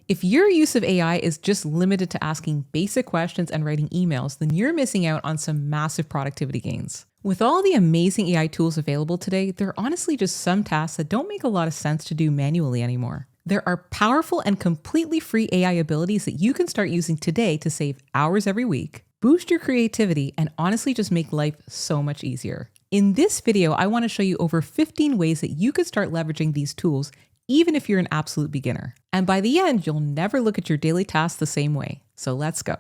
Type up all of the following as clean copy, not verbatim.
If your use of AI is just limited to asking basic questions and writing emails, then you're missing out on some massive productivity gains. With all the amazing AI tools available today, there are honestly just some tasks that don't make a lot of sense to do manually anymore. There are powerful and completely free AI abilities that you can start using today to save hours every week, boost your creativity, and honestly just make life so much easier. In this video, I want to show you over 15 ways that you could start leveraging these tools even if you're an absolute beginner. And by the end, you'll never look at your daily tasks the same way. So let's go.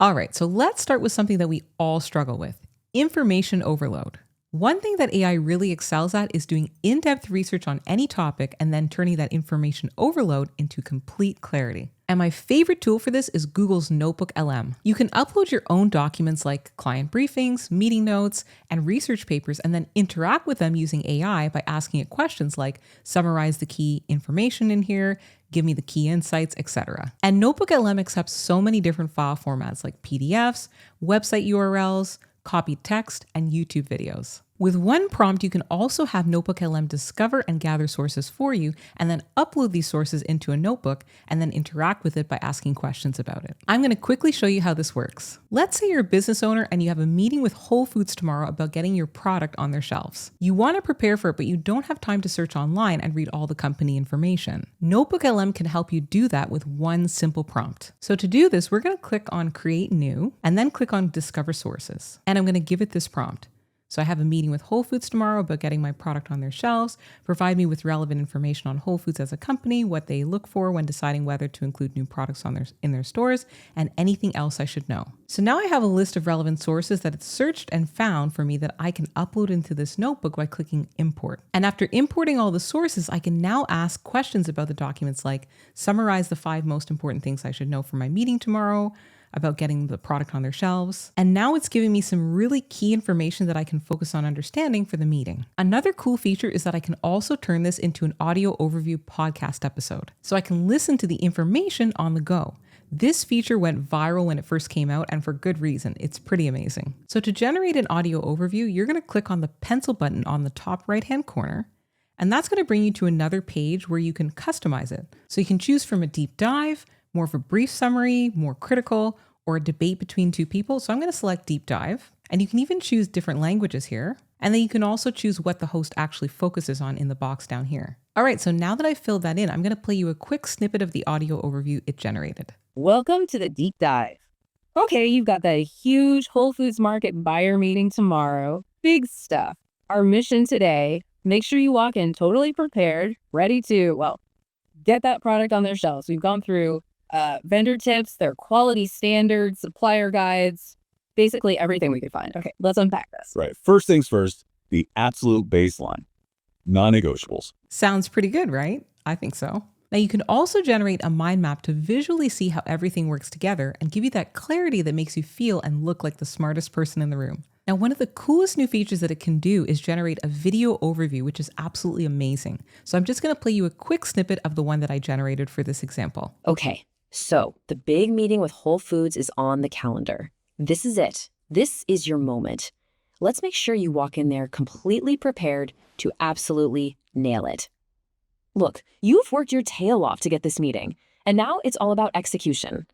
All right, so let's start with something that we all struggle with: information overload. One thing that AI really excels at is doing in-depth research on any topic and then turning that information overload into complete clarity. And my favorite tool for this is Google's Notebook LM. You can upload your own documents like client briefings, meeting notes, and research papers, and then interact with them using AI by asking it questions like summarize the key information in here, give me the key insights, etc. And Notebook LM accepts so many different file formats like PDFs, website URLs, copied text, and YouTube videos. With one prompt, you can also have Notebook LM discover and gather sources for you, and then upload these sources into a notebook and then interact with it by asking questions about it. I'm going to quickly show you how this works. Let's say you're a business owner and you have a meeting with Whole Foods tomorrow about getting your product on their shelves. You want to prepare for it, but you don't have time to search online and read all the company information. Notebook LM can help you do that with one simple prompt. So to do this, we're going to click on Create New and then click on Discover Sources. And I'm going to give it this prompt. So I have a meeting with Whole Foods tomorrow about getting my product on their shelves. Provide me with relevant information on Whole Foods as a company, what they look for when deciding whether to include new products in their stores, and anything else I should know. So now I have a list of relevant sources that it's searched and found for me that I can upload into this notebook by clicking Import. And after importing all the sources, I can now ask questions about the documents like summarize the 5 most important things I should know for my meeting tomorrow, about getting the product on their shelves. And now it's giving me some really key information that I can focus on understanding for the meeting. Another cool feature is that I can also turn this into an audio overview podcast episode. So I can listen to the information on the go. This feature went viral when it first came out, and for good reason. It's pretty amazing. So to generate an audio overview, you're going to click on the pencil button on the top right-hand corner, and that's going to bring you to another page where you can customize it. So you can choose from a deep dive, more of a brief summary, more critical, or a debate between two people. So I'm going to select deep dive, and you can even choose different languages here. And then you can also choose what the host actually focuses on in the box down here. All right, so now that I've filled that in, I'm going to play you a quick snippet of the audio overview it generated. Welcome to the deep dive. Okay, you've got that huge Whole Foods Market buyer meeting tomorrow. Big stuff. Our mission today, make sure you walk in totally prepared, ready to, get that product on their shelves. We've gone through vendor tips, their quality standards, supplier guides, basically everything we could find. Okay, let's unpack this. Right. First things first, the absolute baseline, non-negotiables. Sounds pretty good, right? I think so. Now you can also generate a mind map to visually see how everything works together and give you that clarity that makes you feel and look like the smartest person in the room. Now, one of the coolest new features that it can do is generate a video overview, which is absolutely amazing. So I'm just going to play you a quick snippet of the one that I generated for this example. Okay. So the big meeting with Whole Foods is on the calendar. This is it. This is your moment. Let's make sure you walk in there completely prepared to absolutely nail it. Look, you've worked your tail off to get this meeting, and now it's all about execution.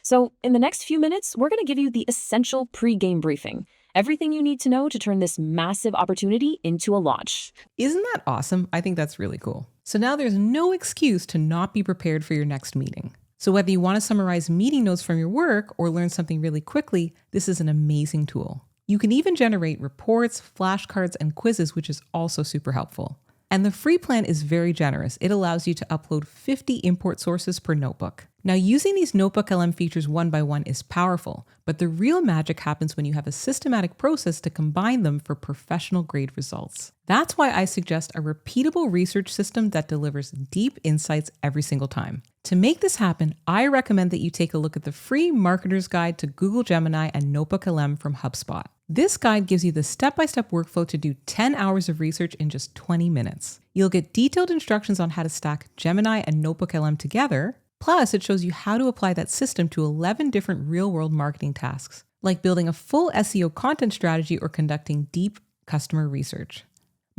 So in the next few minutes, we're going to give you the essential pre-game briefing. Everything you need to know to turn this massive opportunity into a launch. Isn't that awesome? I think that's really cool. So now there's no excuse to not be prepared for your next meeting. So whether you want to summarize meeting notes from your work or learn something really quickly, this is an amazing tool. You can even generate reports, flashcards, and quizzes, which is also super helpful. And the free plan is very generous. It allows you to upload 50 import sources per notebook. Now, using these Notebook LM features one by one is powerful, but the real magic happens when you have a systematic process to combine them for professional grade results. That's why I suggest a repeatable research system that delivers deep insights every single time. To make this happen, I recommend that you take a look at the free Marketer's Guide to Google Gemini and Notebook LM from HubSpot. This guide gives you the step-by-step workflow to do 10 hours of research in just 20 minutes. You'll get detailed instructions on how to stack Gemini and Notebook LM together. Plus, it shows you how to apply that system to 11 different real-world marketing tasks, like building a full SEO content strategy or conducting deep customer research.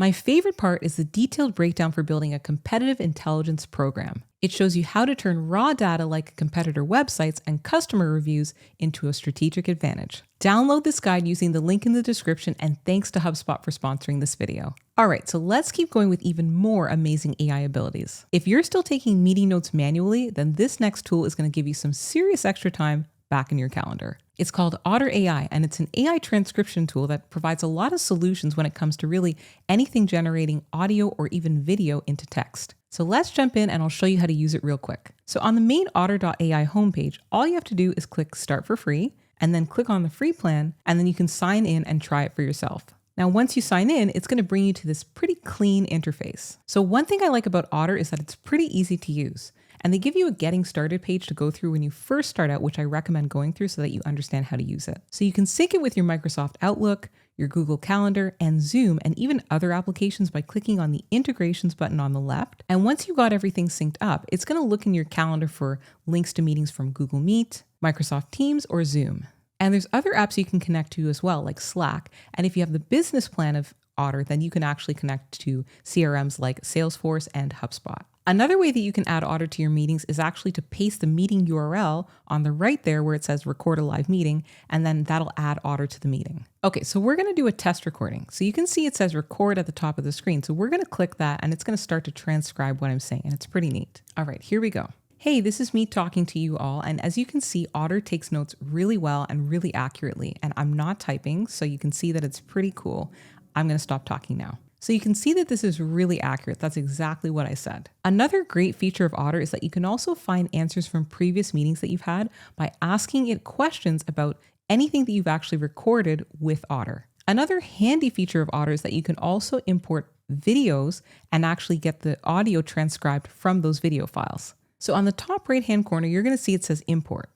My favorite part is the detailed breakdown for building a competitive intelligence program. It shows you how to turn raw data like competitor websites and customer reviews into a strategic advantage. Download this guide using the link in the description, and thanks to HubSpot for sponsoring this video. All right, so let's keep going with even more amazing AI abilities. If you're still taking meeting notes manually, then this next tool is going to give you some serious extra time back in your calendar. It's called Otter AI, and it's an AI transcription tool that provides a lot of solutions when it comes to really anything generating audio or even video into text. So let's jump in and I'll show you how to use it real quick. So on the main Otter.ai homepage, all you have to do is click Start for Free, and then click on the free plan, and then you can sign in and try it for yourself. Now, once you sign in, it's going to bring you to this pretty clean interface. So one thing I like about Otter is that it's pretty easy to use. And they give you a getting started page to go through when you first start out, which I recommend going through so that you understand how to use it. So you can sync it with your Microsoft Outlook, your Google Calendar, and Zoom, and even other applications by clicking on the integrations button on the left. And once you got everything synced up, it's going to look in your calendar for links to meetings from Google Meet, Microsoft Teams, or Zoom. And there's other apps you can connect to as well, like Slack. And if you have the business plan of Otter, then you can actually connect to CRMs like Salesforce and HubSpot. Another way that you can add Otter to your meetings is actually to paste the meeting URL on the right there where it says record a live meeting, and then that'll add Otter to the meeting. Okay, so we're gonna do a test recording. So you can see it says record at the top of the screen. So we're gonna click that and it's gonna start to transcribe what I'm saying, and it's pretty neat. All right, here we go. Hey, this is me talking to you all, and as you can see, Otter takes notes really well and really accurately, and I'm not typing, so you can see that it's pretty cool. I'm gonna stop talking now. So you can see that this is really accurate. That's exactly what I said. Another great feature of Otter is that you can also find answers from previous meetings that you've had by asking it questions about anything that you've actually recorded with Otter. Another handy feature of Otter is that you can also import videos and actually get the audio transcribed from those video files. So on the top right-hand corner, you're going to see it says import.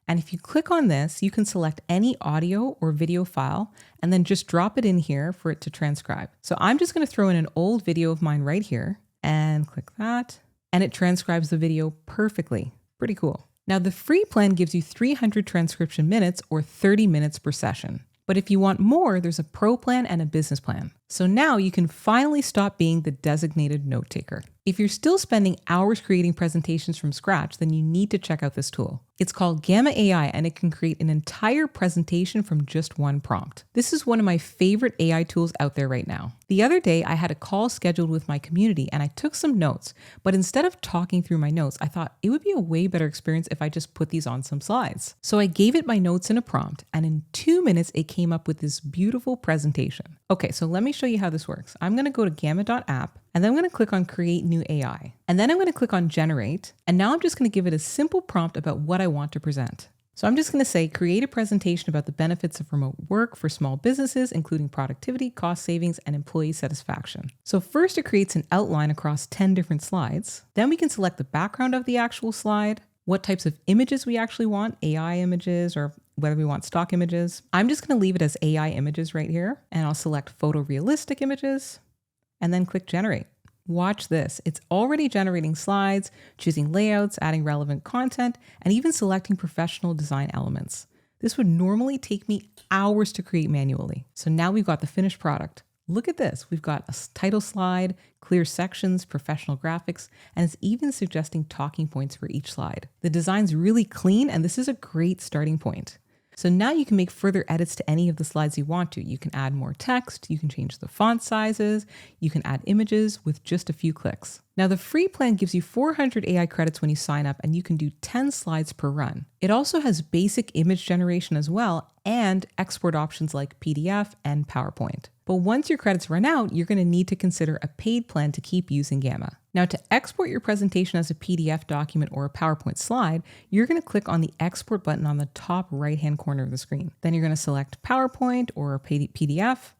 And if you click on this, you can select any audio or video file and then just drop it in here for it to transcribe. So I'm just going to throw in an old video of mine right here and click that, and it transcribes the video perfectly. Pretty cool. Now the free plan gives you 300 transcription minutes or 30 minutes per session. But if you want more, there's a pro plan and a business plan. So now you can finally stop being the designated note taker. If you're still spending hours creating presentations from scratch, then you need to check out this tool. It's called Gamma AI, and it can create an entire presentation from just one prompt. This is one of my favorite AI tools out there right now. The other day, I had a call scheduled with my community and I took some notes, but instead of talking through my notes, I thought it would be a way better experience if I just put these on some slides. So I gave it my notes in a prompt, and in 2 minutes, it came up with this beautiful presentation. Okay, so let me show you how this works. I'm going to go to gamma.app, and then I'm going to click on Create New AI. And then I'm going to click on Generate. And now I'm just going to give it a simple prompt about what I want to present. So I'm just going to say, create a presentation about the benefits of remote work for small businesses, including productivity, cost savings, and employee satisfaction. So first it creates an outline across 10 different slides. Then we can select the background of the actual slide, what types of images we actually want, AI images or whether we want stock images. I'm just going to leave it as AI images right here, and I'll select photorealistic images and then click Generate. Watch this. It's already generating slides, choosing layouts, adding relevant content, and even selecting professional design elements. This would normally take me hours to create manually. So now we've got the finished product. Look at this. We've got a title slide, clear sections, professional graphics, and it's even suggesting talking points for each slide. The design's really clean, and this is a great starting point. So now you can make further edits to any of the slides you want to. You can add more text, you can change the font sizes, you can add images with just a few clicks. Now the free plan gives you 400 AI credits when you sign up, and you can do 10 slides per run. It also has basic image generation as well, and export options like PDF and PowerPoint. But once your credits run out, you're going to need to consider a paid plan to keep using Gamma. Now, to export your presentation as a PDF document or a PowerPoint slide, you're going to click on the export button on the top right-hand corner of the screen. Then you're going to select PowerPoint or PDF,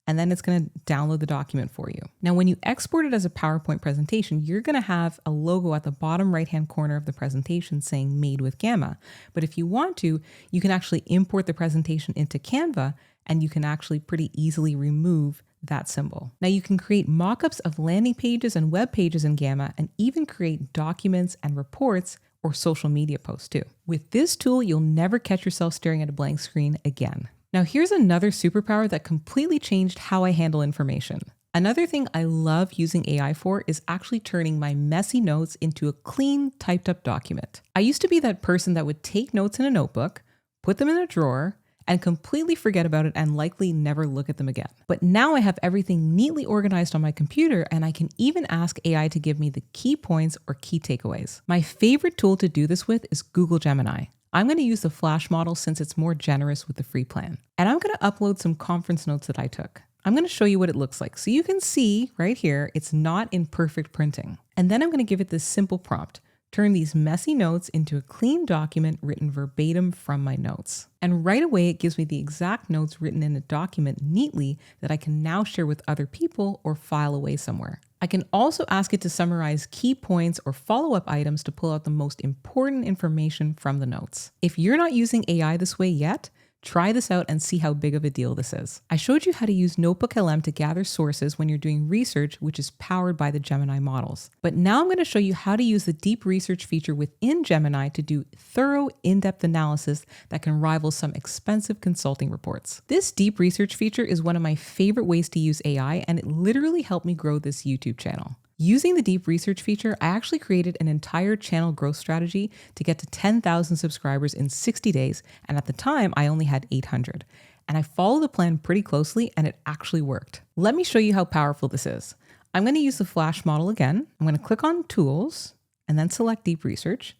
and then it's going to download the document for you. Now, when you export it as a PowerPoint presentation, you're going to have a logo at the bottom right-hand corner of the presentation saying Made with Gamma. But if you want to, you can actually import the presentation into Canva, and you can actually pretty easily remove that symbol. Now you can create mock-ups of landing pages and web pages in Gamma, and even create documents and reports or social media posts too. With this tool, you'll never catch yourself staring at a blank screen again. Now here's another superpower that completely changed how I handle information. Another thing I love using AI for is actually turning my messy notes into a clean, typed up document. I used to be that person that would take notes in a notebook, put them in a drawer, and completely forget about it and likely never look at them again. But now I have everything neatly organized on my computer, and I can even ask AI to give me the key points or key takeaways. My favorite tool to do this with is Google Gemini. I'm going to use the Flash model since it's more generous with the free plan. And I'm going to upload some conference notes that I took. I'm going to show you what it looks like. So you can see right here, it's not in perfect printing. And then I'm going to give it this simple prompt. Turn these messy notes into a clean document written verbatim from my notes. And right away, it gives me the exact notes written in a document neatly that I can now share with other people or file away somewhere. I can also ask it to summarize key points or follow-up items to pull out the most important information from the notes. If you're not using AI this way yet, try this out and see how big of a deal this is. I showed you how to use NotebookLM to gather sources when you're doing research, which is powered by the Gemini models. But now I'm going to show you how to use the deep research feature within Gemini to do thorough, in-depth analysis that can rival some expensive consulting reports. This deep research feature is one of my favorite ways to use AI, and it literally helped me grow this YouTube channel. Using the deep research feature, I actually created an entire channel growth strategy to get to 10,000 subscribers in 60 days. And at the time, I only had 800. And I followed the plan pretty closely and it actually worked. Let me show you how powerful this is. I'm going to use the Flash model again. I'm going to click on Tools and then select Deep Research.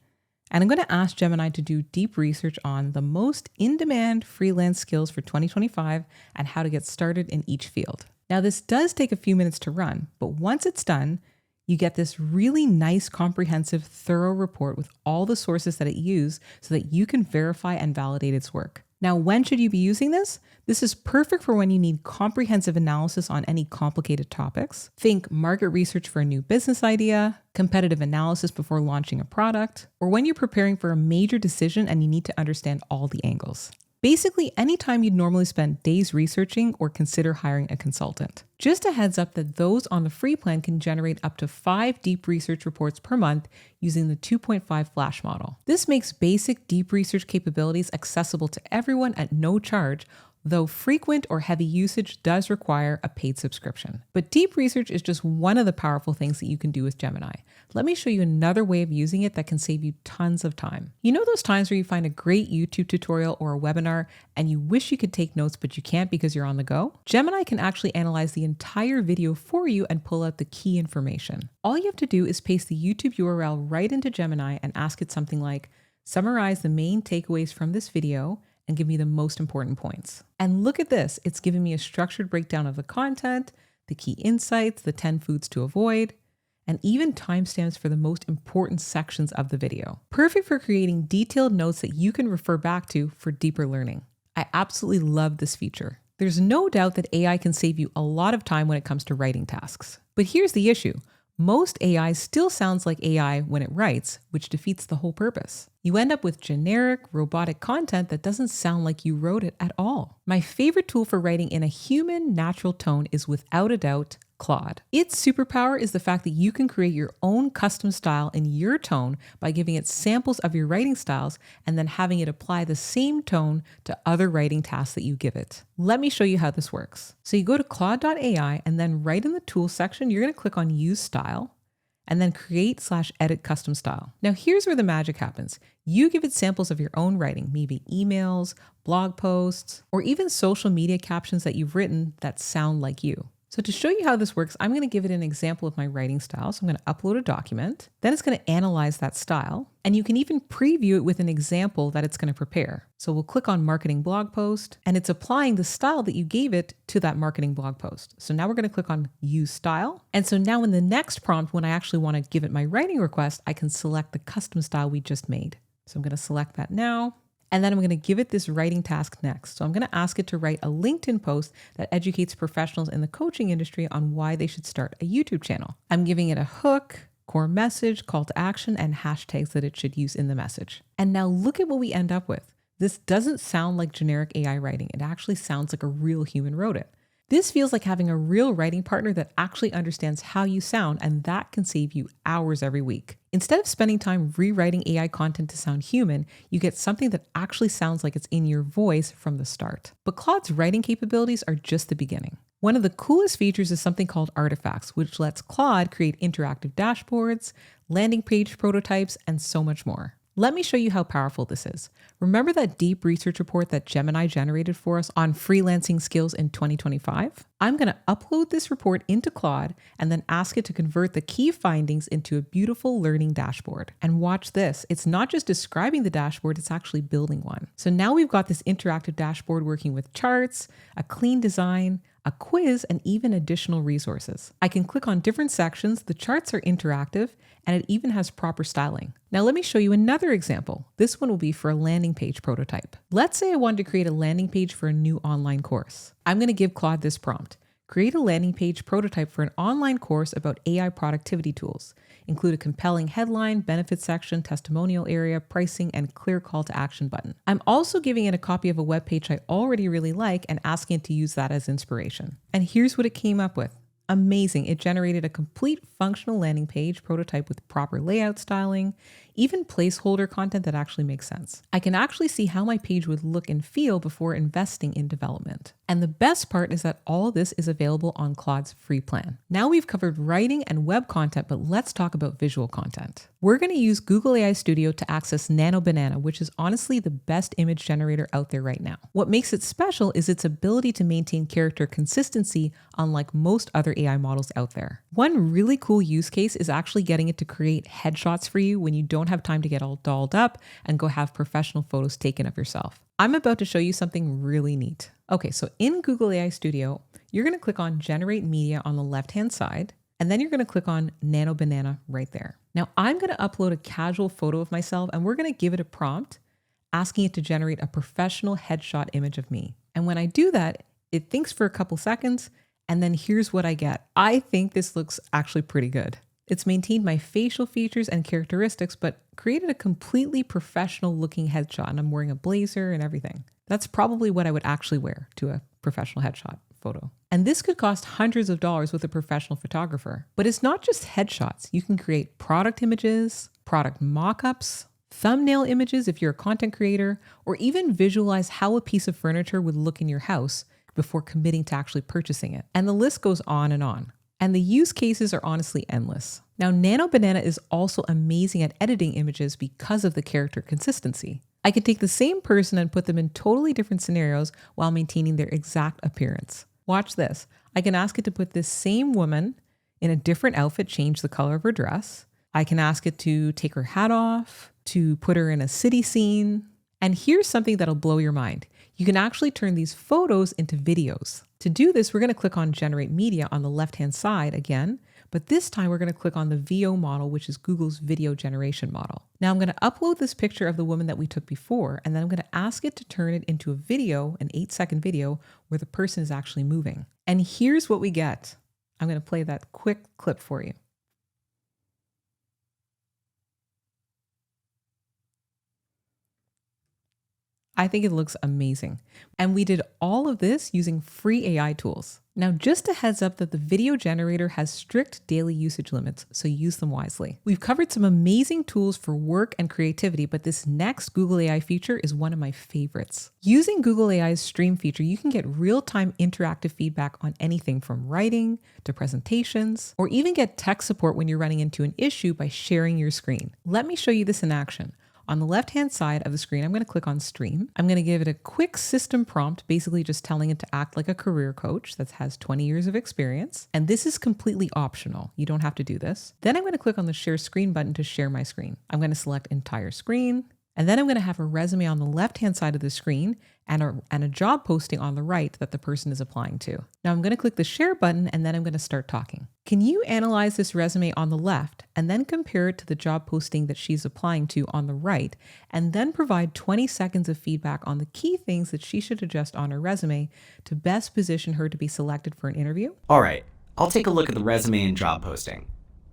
And I'm going to ask Gemini to do deep research on the most in-demand freelance skills for 2025 and how to get started in each field. Now, this does take a few minutes to run, but once it's done, you get this really nice, comprehensive, thorough report with all the sources that it used so that you can verify and validate its work. Now, when should you be using this? This is perfect for when you need comprehensive analysis on any complicated topics. Think market research for a new business idea, competitive analysis before launching a product, or when you're preparing for a major decision and you need to understand all the angles. Basically, anytime you'd normally spend days researching or consider hiring a consultant. Just a heads up that those on the free plan can generate up to 5 deep research reports per month using the 2.5 Flash model. This makes basic deep research capabilities accessible to everyone at no charge, though frequent or heavy usage does require a paid subscription. But deep research is just one of the powerful things that you can do with Gemini. Let me show you another way of using it that can save you tons of time. You know those times where you find a great YouTube tutorial or a webinar and you wish you could take notes, but you can't because you're on the go? Gemini can actually analyze the entire video for you and pull out the key information. All you have to do is paste the YouTube URL right into Gemini and ask it something like, summarize the main takeaways from this video and give me the most important points. And look at this, it's giving me a structured breakdown of the content, the key insights, the 10 foods to avoid, and even timestamps for the most important sections of the video. Perfect for creating detailed notes that you can refer back to for deeper learning. I absolutely love this feature. There's no doubt that AI can save you a lot of time when it comes to writing tasks. But here's the issue. Most AI still sounds like AI when it writes, which defeats the whole purpose. You end up with generic, robotic content that doesn't sound like you wrote it at all. My favorite tool for writing in a human, natural tone is without a doubt Claude. Its superpower is the fact that you can create your own custom style in your tone by giving it samples of your writing styles and then having it apply the same tone to other writing tasks that you give it. Let me show you how this works. So you go to Claude.ai and then right in the tools section, you're going to click on Use Style and then Create/Edit Custom Style. Now here's where the magic happens. You give it samples of your own writing, maybe emails, blog posts, or even social media captions that you've written that sound like you. So to show you how this works, I'm going to give it an example of my writing style. So I'm going to upload a document, then it's going to analyze that style, and you can even preview it with an example that it's going to prepare. So we'll click on Marketing Blog Post, and it's applying the style that you gave it to that marketing blog post. So now we're going to click on Use Style. And so now in the next prompt, when I actually want to give it my writing request, I can select the custom style we just made. So I'm going to select that now. And then I'm going to give it this writing task next. So I'm going to ask it to write a LinkedIn post that educates professionals in the coaching industry on why they should start a YouTube channel. I'm giving it a hook, core message, call to action, and hashtags that it should use in the message. And now look at what we end up with. This doesn't sound like generic AI writing. It actually sounds like a real human wrote it. This feels like having a real writing partner that actually understands how you sound, and that can save you hours every week. Instead of spending time rewriting AI content to sound human, you get something that actually sounds like it's in your voice from the start. But Claude's writing capabilities are just the beginning. One of the coolest features is something called artifacts, which lets Claude create interactive dashboards, landing page prototypes, and so much more. Let me show you how powerful this is. Remember that deep research report that Gemini generated for us on freelancing skills in 2025? I'm going to upload this report into Claude and then ask it to convert the key findings into a beautiful learning dashboard. And watch this, it's not just describing the dashboard, it's actually building one. So now we've got this interactive dashboard working with charts, a clean design, a quiz, and even additional resources. I can click on different sections, the charts are interactive, and it even has proper styling. Now let me show you another example. This one will be for a landing page prototype. Let's say I wanted to create a landing page for a new online course. I'm going to give Claude this prompt. Create a landing page prototype for an online course about AI productivity tools. Include a compelling headline, benefits section, testimonial area, pricing, and clear call to action button. I'm also giving it a copy of a web page I already really like and asking it to use that as inspiration. And here's what it came up with. Amazing. It generated a complete functional landing page prototype with proper layout styling, even placeholder content that actually makes sense. I can actually see how my page would look and feel before investing in development. And the best part is that all of this is available on Claude's free plan. Now we've covered writing and web content, but let's talk about visual content. We're going to use Google AI Studio to access Nano Banana, which is honestly the best image generator out there right now. What makes it special is its ability to maintain character consistency, unlike most other AI models out there. One really cool use case is actually getting it to create headshots for you when you don't have time to get all dolled up and go have professional photos taken of yourself. I'm about to show you something really neat. Okay, so in Google AI Studio, you're going to click on Generate Media on the left-hand side, and then you're going to click on Nano Banana right there. Now I'm going to upload a casual photo of myself, and we're going to give it a prompt asking it to generate a professional headshot image of me. And when I do that, it thinks for a couple seconds, and then here's what I get. I think this looks actually pretty good. It's maintained my facial features and characteristics, but created a completely professional looking headshot, and I'm wearing a blazer and everything. That's probably what I would actually wear to a professional headshot photo. And this could cost hundreds of dollars with a professional photographer. But it's not just headshots. You can create product images, product mock-ups, thumbnail images if you're a content creator, or even visualize how a piece of furniture would look in your house before committing to actually purchasing it. And the list goes on and on. And the use cases are honestly endless. Now, Nano Banana is also amazing at editing images because of the character consistency. I can take the same person and put them in totally different scenarios while maintaining their exact appearance. Watch this. I can ask it to put this same woman in a different outfit, change the color of her dress. I can ask it to take her hat off, to put her in a city scene. And here's something that'll blow your mind. You can actually turn these photos into videos. To do this, we're going to click on Generate Media on the left-hand side again, but this time we're going to click on the VO model, which is Google's video generation model. Now I'm going to upload this picture of the woman that we took before, and then I'm going to ask it to turn it into a video, an 8-second video, where the person is actually moving. And here's what we get. I'm going to play that quick clip for you. I think it looks amazing. And we did all of this using free AI tools. Now, just a heads up that the video generator has strict daily usage limits, so use them wisely. We've covered some amazing tools for work and creativity, but this next Google AI feature is one of my favorites. Using Google AI's Stream feature, you can get real-time interactive feedback on anything from writing to presentations, or even get tech support when you're running into an issue by sharing your screen. Let me show you this in action. On the left-hand side of the screen, I'm going to click on Stream. I'm going to give it a quick system prompt, basically just telling it to act like a career coach that has 20 years of experience. And this is completely optional. You don't have to do this. Then I'm going to click on the Share Screen button to share my screen. I'm going to select Entire Screen. And then I'm going to have a resume on the left-hand side of the screen and a job posting on the right that the person is applying to. Now I'm going to click the Share button, and then I'm going to start talking. Can you analyze this resume on the left and then compare it to the job posting that she's applying to on the right, and then provide 20 seconds of feedback on the key things that she should adjust on her resume to best position her to be selected for an interview? All right, I'll take a look at the resume and job posting.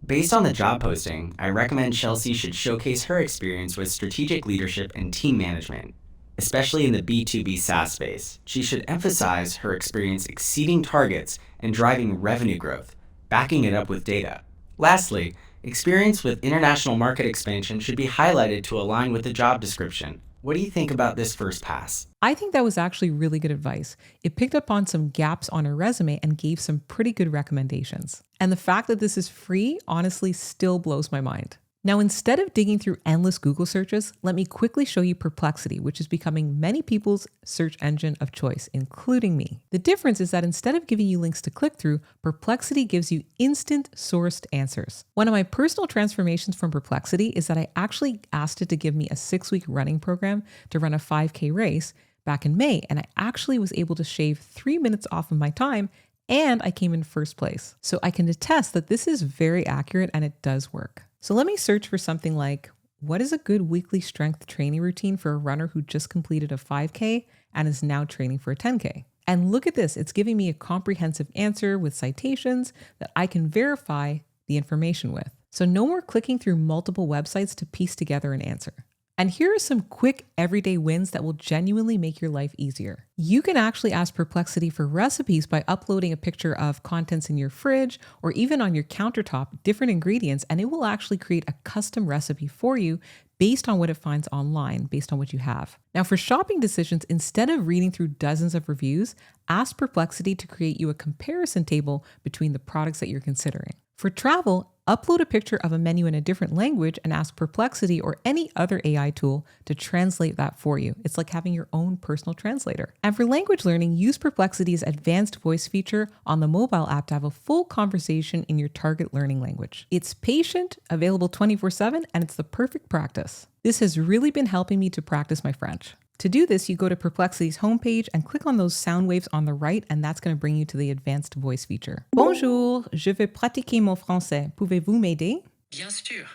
Based on the job posting, I recommend Chelsea should showcase her experience with strategic leadership and team management, especially in the B2B SaaS space. She should emphasize her experience exceeding targets and driving revenue growth, backing it up with data. Lastly, experience with international market expansion should be highlighted to align with the job description. What do you think about this first pass? I think that was actually really good advice. It picked up on some gaps on her resume and gave some pretty good recommendations. And the fact that this is free honestly still blows my mind. Now, instead of digging through endless Google searches, let me quickly show you Perplexity, which is becoming many people's search engine of choice, including me. The difference is that instead of giving you links to click through, Perplexity gives you instant sourced answers. One of my personal transformations from Perplexity is that I actually asked it to give me a 6-week running program to run a 5K race back in May, and I actually was able to shave 3 minutes off of my time, and I came in first place. So I can attest that this is very accurate and it does work. So let me search for something like, what is a good weekly strength training routine for a runner who just completed a 5K and is now training for a 10K? And look at this, it's giving me a comprehensive answer with citations that I can verify the information with. So no more clicking through multiple websites to piece together an answer. And here are some quick everyday wins that will genuinely make your life easier. You can actually ask Perplexity for recipes by uploading a picture of contents in your fridge or even on your countertop, different ingredients, and it will actually create a custom recipe for you based on what it finds online, based on what you have. Now, for shopping decisions, instead of reading through dozens of reviews, ask Perplexity to create you a comparison table between the products that you're considering. For travel, upload a picture of a menu in a different language and ask Perplexity or any other AI tool to translate that for you. It's like having your own personal translator. And for language learning, use Perplexity's advanced voice feature on the mobile app to have a full conversation in your target learning language. It's patient, available 24/7, and it's the perfect practice. This has really been helping me to practice my French. To do this, you go to Perplexity's homepage and click on those sound waves on the right, and that's going to bring you to the advanced voice feature. Bonjour, je vais pratiquer mon français. Pouvez-vous m'aider? Bien sûr,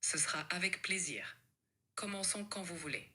ce sera avec plaisir. Commençons quand vous voulez.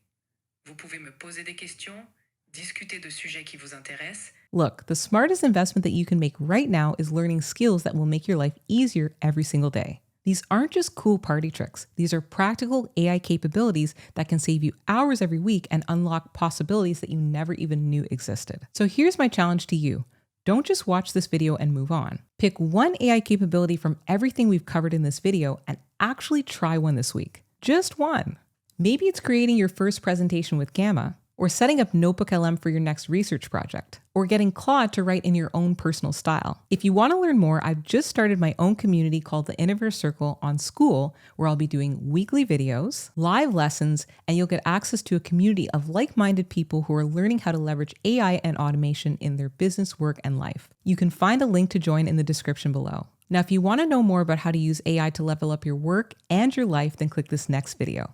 Vous pouvez me poser des questions, discuter de sujets qui vous intéressent. Look, the smartest investment that you can make right now is learning skills that will make your life easier every single day. These aren't just cool party tricks. These are practical AI capabilities that can save you hours every week and unlock possibilities that you never even knew existed. So here's my challenge to you. Don't just watch this video and move on. Pick one AI capability from everything we've covered in this video and actually try one this week. Just one. Maybe it's creating your first presentation with Gamma, or setting up Notebook LM for your next research project, or getting Claude to write in your own personal style. If you want to learn more, I've just started my own community called the Innovator Circle on School, where I'll be doing weekly videos, live lessons, and you'll get access to a community of like-minded people who are learning how to leverage AI and automation in their business, work, and life. You can find a link to join in the description below. Now, if you want to know more about how to use AI to level up your work and your life, then click this next video.